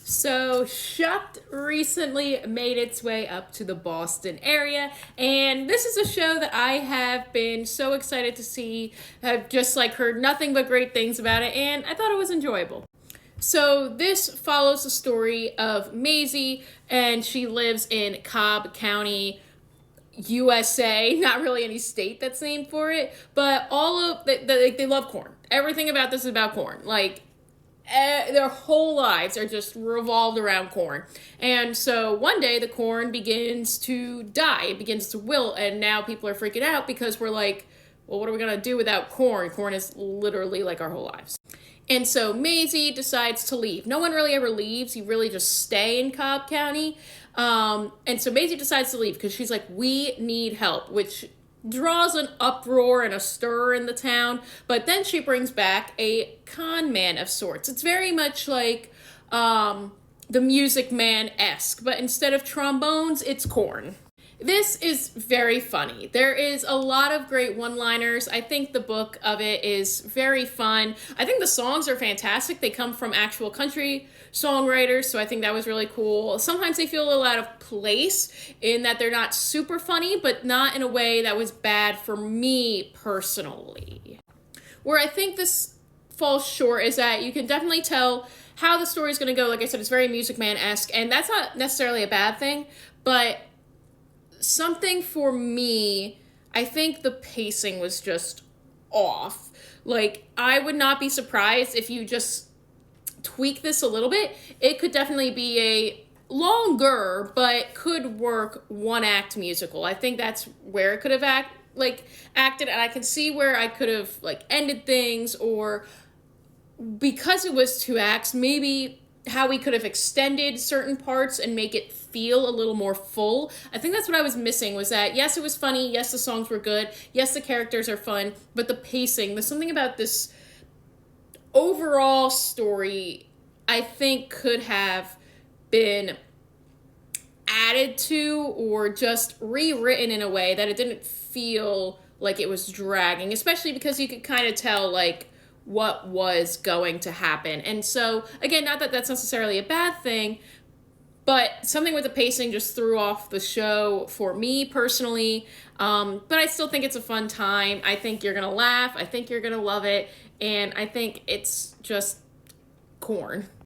So, Shucked recently made its way up to the Boston area, and this is a show that I have been so excited to see. I've just heard nothing but great things about it, and I thought it was enjoyable. So, this follows the story of Maisie, and she lives in Cobb County, USA. Not really any state that's named for it, but all of they love corn. Everything about this is about corn. Their whole lives are just revolved around corn. And so one day the corn begins to die. It begins to wilt, and now people are freaking out because we're like, well, what are we going to do without corn? Corn is literally like our whole lives. And so Maisie decides to leave. No one really ever leaves. You really just stay in Cobb County. And so Maisie decides to leave because she's like, we need help, which draws an uproar and a stir in the town. But then she brings back a con man of sorts. It's very much like the Music Man-esque, but instead of trombones, it's corn. This is very funny. There is a lot of great one-liners. I think the book of it is very fun. I think the songs are fantastic. They come from actual country songwriters, so I think that was really cool. Sometimes they feel a little out of place in that they're not super funny, but not in a way that was bad for me personally. Where I think this falls short is that you can definitely tell how the story is going to go. Like I said, it's very Music Man-esque, and that's not necessarily a bad thing, but something for me, I think the pacing was just off. I would not be surprised if you just tweak this a little bit. It could definitely be a longer, but could work one-act musical. I think that's where it could have acted, and I can see where I could have ended things, or because it was two acts, maybe how we could have extended certain parts and make it feel a little more full. I think that's what I was missing, was that, yes, it was funny, yes, the songs were good, yes, the characters are fun, but the pacing, there's something about this overall story I think could have been added to or just rewritten in a way that it didn't feel like it was dragging, especially because you could kind of tell, what was going to happen. And so, again, not that that's necessarily a bad thing, but something with the pacing just threw off the show for me personally. But I still think it's a fun time. I think you're going to laugh. I think you're going to love it. And I think it's just corn.